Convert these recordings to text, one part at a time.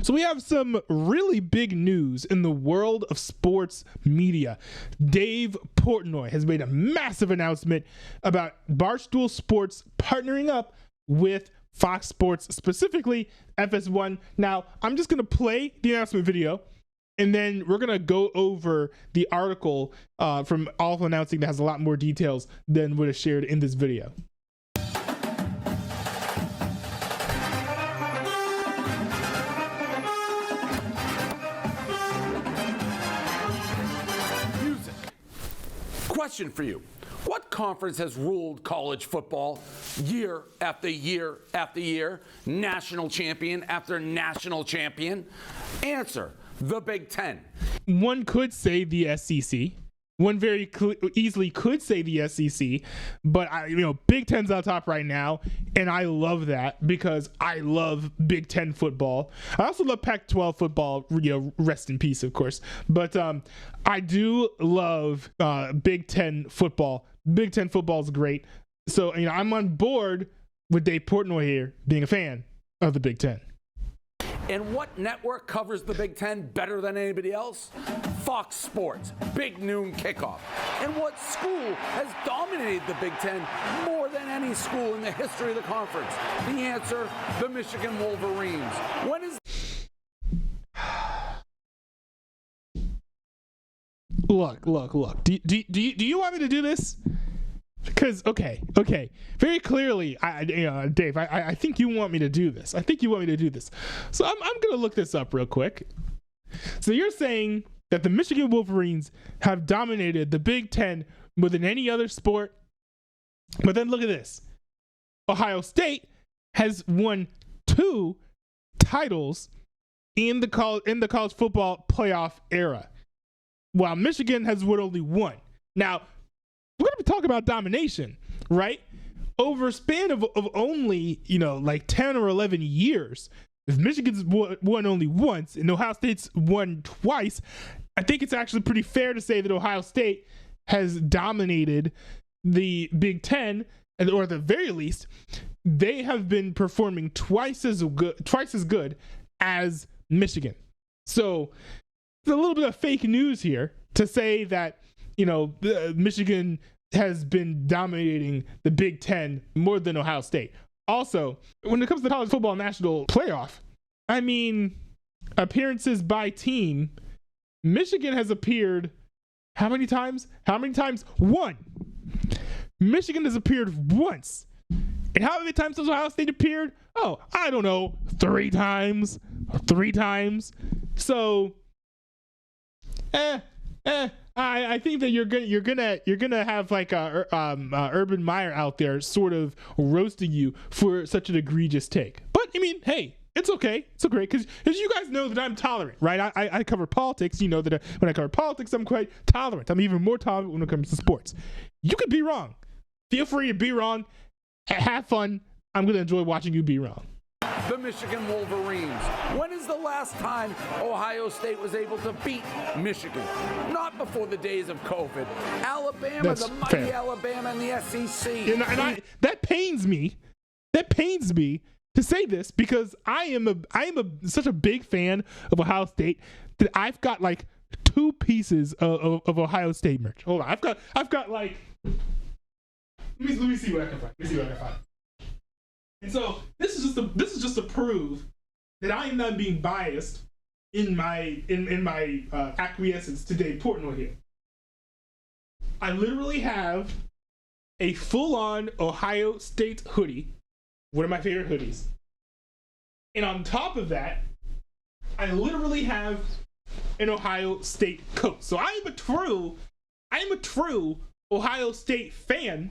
So we have some really big news in the world of sports media. Dave Portnoy has made a massive announcement about Barstool Sports partnering up with Fox Sports, specifically FS1. Now, I'm just going to play the announcement video, and then we're going to go over the article from All Announcing that has a lot more details than what is shared in this video. Question for you. What conference has ruled college football year after year after year, national champion after national champion? Answer, the Big Ten. One could say the SEC. One very easily could say the SEC, but Big Ten's on top right now, and I love that because I love Big Ten football. I also love Pac-12 football. Rest in peace, of course. But I do love Big Ten football. Big Ten football is great. So I'm on board with Dave Portnoy here, being a fan of the Big Ten. And what network covers the Big Ten better than anybody else? Fox Sports, Big Noon Kickoff. And what school has dominated the Big Ten more than any school in the history of the conference? The answer, the Michigan Wolverines. When is... Look. Do you want me to do this? Because okay. Very clearly, Dave, I think you want me to do this. So I'm gonna look this up real quick. So you're saying that the Michigan Wolverines have dominated the Big Ten more than any other sport, but then look at this: Ohio State has won 2 titles in the college football playoff era, while Michigan has won only 1. Now, we're going to be talking about domination, right? Over a span of only, like 10 or 11 years, if Michigan's won only once and Ohio State's won twice, I think it's actually pretty fair to say that Ohio State has dominated the Big Ten, or at the very least, they have been performing twice as good as Michigan. So, it's a little bit of fake news here to say that Michigan has been dominating the Big Ten more than Ohio State. Also, when it comes to the college football national playoff, appearances by team, Michigan has appeared how many times? 1. Michigan has appeared once. And how many times has Ohio State appeared? Oh, I don't know, 3 times. So, I think that you're gonna have like Urban Meyer out there sort of roasting you for such an egregious take. But hey, it's okay. It's okay because you guys know that I'm tolerant, right? I cover politics. You know that when I cover politics, I'm quite tolerant. I'm even more tolerant when it comes to sports. You could be wrong. Feel free to be wrong. Have fun. I'm gonna enjoy watching you be wrong. The Michigan Wolverines. When is the last time Ohio State was able to beat Michigan? Not before the days of COVID. Alabama, That's the mighty fair. Alabama and the SEC. And that pains me. That pains me to say this because I am such a big fan of Ohio State that I've got like 2 pieces of Ohio State merch. Hold on, I've got like. Let me see what I can find. And so this is just to prove that I am not being biased in my acquiescence to Dave Portnoy here. I literally have a full-on Ohio State hoodie, one of my favorite hoodies, and on top of that, I literally have an Ohio State coat. So I am a true Ohio State fan.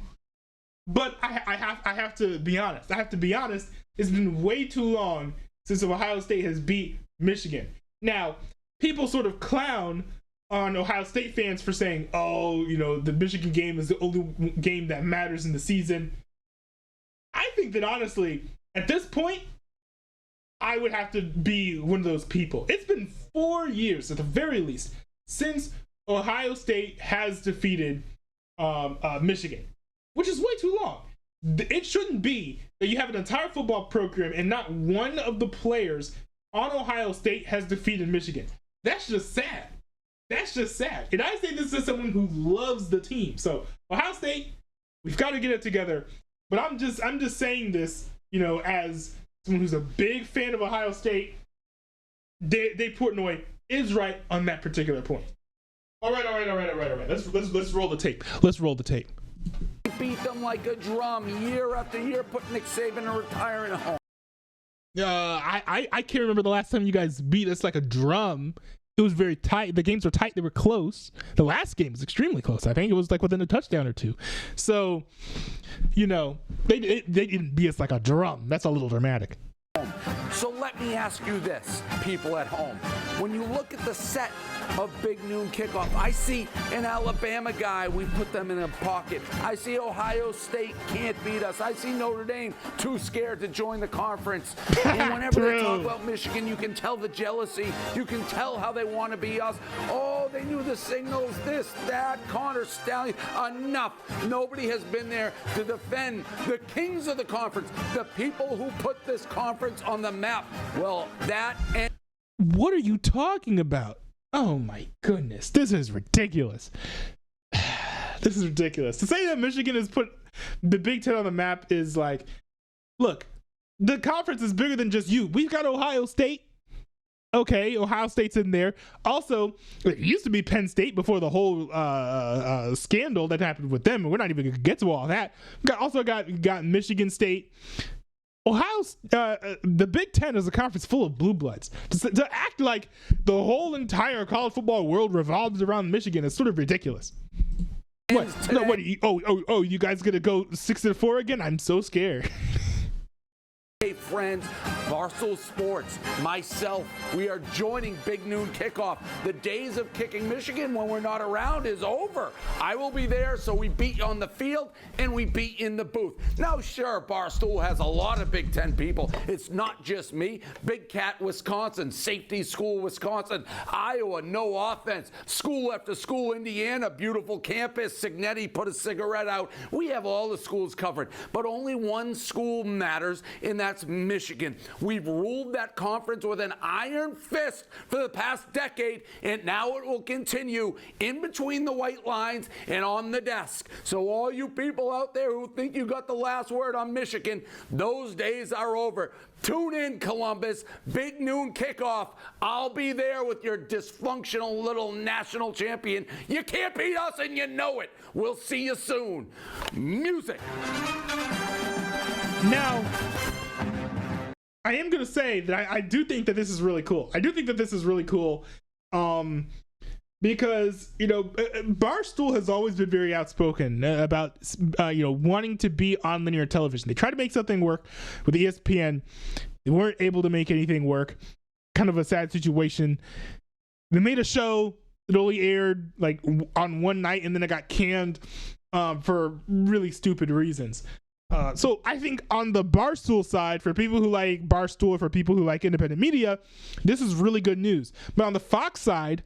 But I have to be honest. It's been way too long since Ohio State has beat Michigan. Now, people sort of clown on Ohio State fans for saying, the Michigan game is the only game that matters in the season. I think that honestly, at this point, I would have to be one of those people. It's been 4 years at the very least since Ohio State has defeated Michigan, which is way too long. It shouldn't be that you have an entire football program and not one of the players on Ohio State has defeated Michigan. That's just sad. That's just sad. And I say this as someone who loves the team. So Ohio State, we've got to get it together. But I'm just saying this, as someone who's a big fan of Ohio State. Dave Portnoy is right on that particular point. All right. Let's roll the tape. Let's roll the tape. Beat them like a drum year after year, put Nick Saban in a retiring home. I can't remember the last time you guys beat us like a drum. It was very tight. The games were tight. They were close. The last game was extremely close. I think it was like within a touchdown or two. So, they didn't beat us like a drum. That's a little dramatic. So let me ask you this, people at home. When you look at the set of Big Noon Kickoff, I see an Alabama guy, we put them in a pocket. I see Ohio State can't beat us. I see Notre Dame too scared to join the conference. And whenever they talk about Michigan, you can tell the jealousy. You can tell how they want to be us. Oh, they knew the signals, this, that, Connor Stallion. Enough. Nobody has been there to defend the kings of the conference, the people who put this conference on the map. Well, that and what are you talking about? Oh my goodness, this is ridiculous. This is ridiculous. To say that Michigan has put the Big Ten on the map is like, look, the conference is bigger than just you. We've got Ohio State. Okay, Ohio State's in there. Also, it used to be Penn State before the whole scandal that happened with them. We're not even going to get to all that. Also got Michigan State. The Big Ten is a conference full of blue bloods. To act like the whole entire college football world revolves around Michigan is sort of ridiculous. What? No, what? You guys gonna go 6-4 again? I'm so scared. Hey friends, Barstool Sports, myself, we are joining Big Noon Kickoff. The days of kicking Michigan when we're not around is over. I will be there, so we beat you on the field and we beat in the booth. Now, sure, Barstool has a lot of Big Ten people. It's not just me. Big Cat, Wisconsin, Safety School, Wisconsin, Iowa, no offense. School after school, Indiana, beautiful campus. Signetti put a cigarette out. We have all the schools covered, but only one school matters, and that's Michigan. We've ruled that conference with an iron fist for the past decade, and now it will continue in between the white lines and on the desk. So all you people out there who think you got the last word on Michigan, those days are over. Tune in, Columbus. Big Noon Kickoff. I'll be there with your dysfunctional little national champion. You can't beat us, and you know it. We'll see you soon. Music. Now, I am going to say that I do think that this is really cool. Because, Barstool has always been very outspoken about, wanting to be on linear television. They tried to make something work with ESPN. They weren't able to make anything work. Kind of a sad situation. They made a show that only aired like on one night, and then it got canned for really stupid reasons. So I think on the Barstool side, for people who like Barstool, for people who like independent media, this is really good news. But on the Fox side,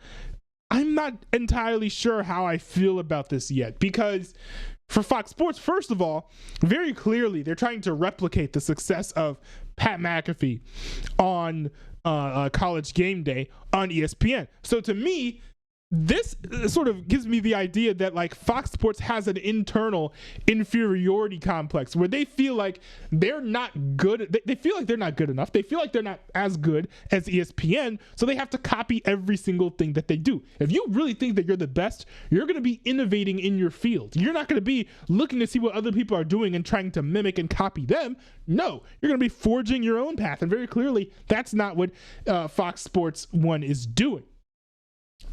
I'm not entirely sure how I feel about this yet, because for Fox Sports, first of all, very clearly they're trying to replicate the success of Pat McAfee on College Game Day on ESPN. So to me, this sort of gives me the idea that like Fox Sports has an internal inferiority complex where they feel like they're not good. They feel like they're not good enough. They feel like they're not as good as ESPN. So they have to copy every single thing that they do. If you really think that you're the best, you're going to be innovating in your field. You're not going to be looking to see what other people are doing and trying to mimic and copy them. No, you're going to be forging your own path. And very clearly, that's not what Fox Sports 1 is doing.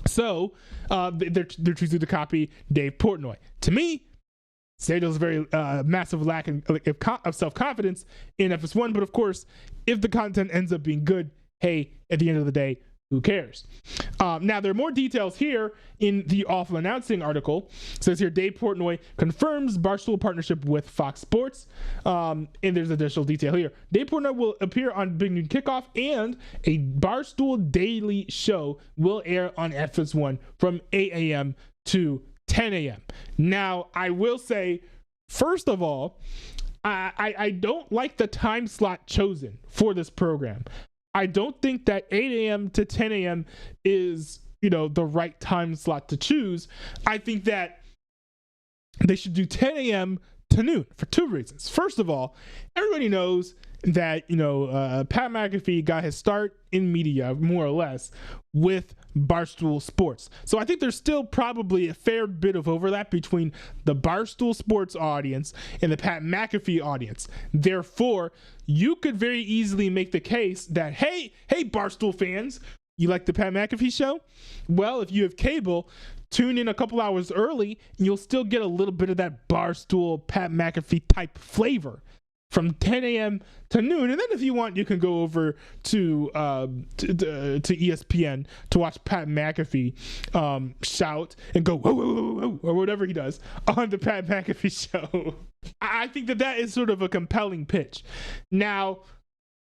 So they're choosing to copy Dave Portnoy. To me, there's a very massive lack of self-confidence in FS1. But of course, if the content ends up being good, hey, at the end of the day, who cares? Now, there are more details here in the Awful Announcing article. It says here, Dave Portnoy confirms Barstool partnership with Fox Sports. And there's additional detail here. Dave Portnoy will appear on Big Noon Kickoff, and a Barstool daily show will air on FS1 from 8 a.m. to 10 a.m. Now, I will say, first of all, I don't like the time slot chosen for this program. I don't think that 8 a.m. to 10 a.m. is, the right time slot to choose. I think that they should do 10 a.m. to noon for two reasons. First of all, everybody knows that, Pat McAfee got his start in media, more or less, with Barstool Sports. So I think there's still probably a fair bit of overlap between the Barstool Sports audience and the Pat McAfee audience. Therefore, you could very easily make the case that, hey, Barstool fans, you like the Pat McAfee show? Well, if you have cable, tune in a couple hours early and you'll still get a little bit of that Barstool Pat McAfee type flavor from 10 a.m. to noon. And then if you want, you can go over to ESPN to watch Pat McAfee shout and go, whoa, whoa, whoa, whoa, or whatever he does on the Pat McAfee show. I think that is sort of a compelling pitch. Now,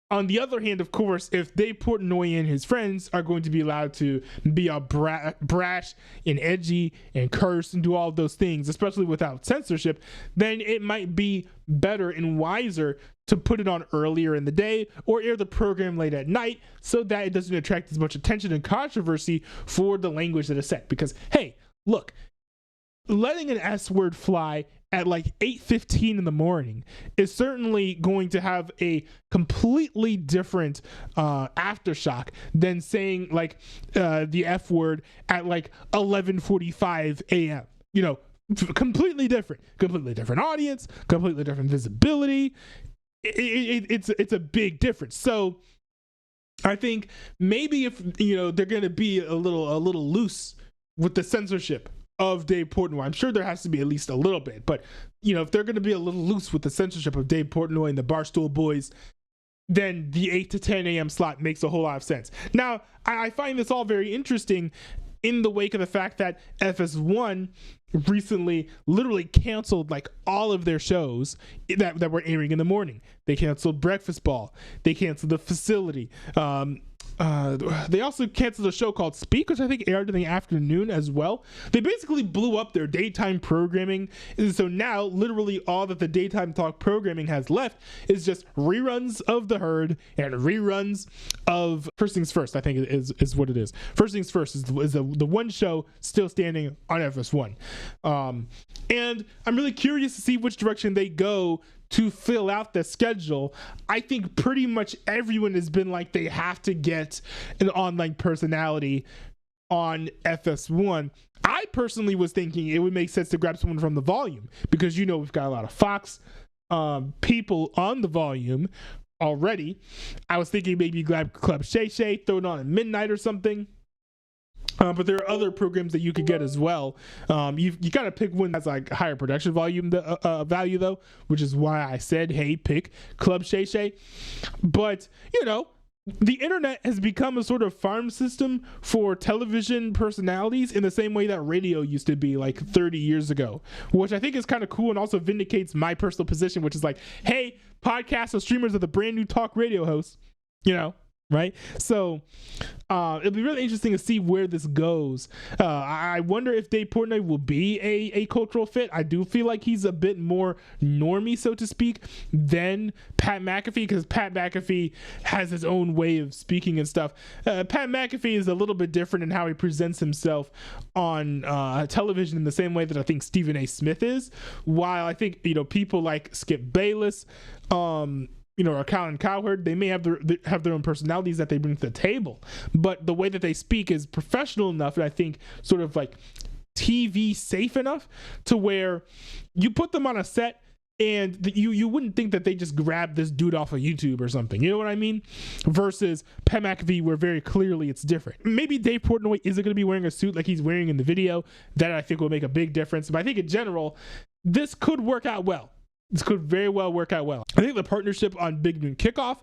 on the other hand, of course, if Dave Portnoy and his friends are going to be allowed to be all brash and edgy and curse and do all of those things, especially without censorship, then it might be better and wiser to put it on earlier in the day or air the program late at night so that it doesn't attract as much attention and controversy for the language that is set. Because, hey, look, letting an S word fly at like 8:15 in the morning is certainly going to have a completely different aftershock than saying like the F word at like 11:45 a.m. Completely different audience, completely different visibility. It's a big difference. So I think maybe if they're going to be a little loose with the censorship of Dave Portnoy, I'm sure there has to be at least a little bit, but if they're going to be a little loose with the censorship of Dave Portnoy and the Barstool boys, then the 8 to 10 a.m. slot makes a whole lot of sense. Now, I find this all very interesting in the wake of the fact that FS1 recently literally canceled like all of their shows that were airing in the morning. They canceled Breakfast Ball. They canceled The Facility. They also canceled a show called Speak, which I think aired in the afternoon as well. They basically blew up their daytime programming. And so now literally all that the daytime talk programming has left is just reruns of The Herd and reruns of First Things First, I think is what it is. First Things First is the one show still standing on FS1. And I'm really curious to see which direction they go to fill out the schedule. I think pretty much everyone has been like they have to get an online personality on FS1. I personally was thinking it would make sense to grab someone from the Volume because we've got a lot of Fox people on the Volume already. I was thinking maybe grab Club Shay Shay, throw it on at midnight or something. But there are other programs that you could get as well. You got to pick one that's like higher production volume value though, which is why I said, hey, pick Club Shay Shay. But the internet has become a sort of farm system for television personalities in the same way that radio used to be like 30 years ago, which I think is kind of cool and also vindicates my personal position, which is like, hey, podcasts and streamers are the brand new talk radio hosts, right? So it'll be really interesting to see where this goes. I wonder if Dave Portnoy will be a cultural fit. I do feel like he's a bit more normie, so to speak, than Pat McAfee, because Pat McAfee has his own way of speaking and stuff. Pat McAfee is a little bit different in how he presents himself on television in the same way that I think Stephen A. Smith is, while I think people like Skip Bayless, or Colin Cowherd, they may have their own personalities that they bring to the table, but the way that they speak is professional enough, and I think sort of like TV safe enough to where you put them on a set and you wouldn't think that they just grabbed this dude off of YouTube or something. You know what I mean? Versus Pat McAfee, where very clearly it's different. Maybe Dave Portnoy isn't going to be wearing a suit like he's wearing in the video. That I think will make a big difference. But I think in general, this could work out well. This could very well work out well. I think the partnership on Big Noon Kickoff,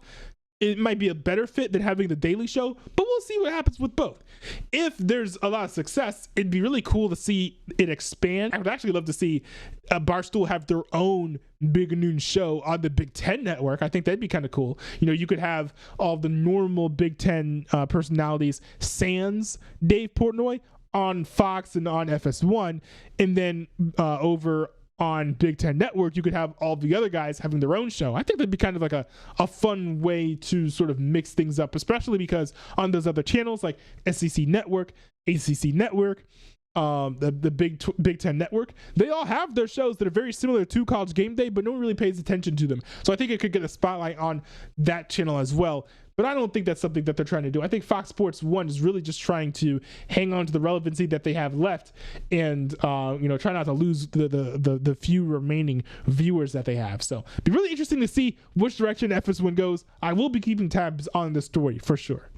it might be a better fit than having the Daily Show, but we'll see what happens with both. If there's a lot of success, it'd be really cool to see it expand. I would actually love to see Barstool have their own Big Noon show on the Big Ten network. I think that'd be kind of cool. You could have all the normal Big Ten personalities sans Dave Portnoy on Fox and on FS1, and then over on Big Ten Network, you could have all the other guys having their own show. I think that'd be kind of like a fun way to sort of mix things up, especially because on those other channels like SEC Network, ACC Network, the Big Ten Network, they all have their shows that are very similar to College Game Day, but no one really pays attention to them. So I think it could get a spotlight on that channel as well. But I don't think that's something that they're trying to do. I think Fox Sports 1 is really just trying to hang on to the relevancy that they have left and, try not to lose the few remaining viewers that they have. So it'd be really interesting to see which direction FS1 goes. I will be keeping tabs on this story for sure.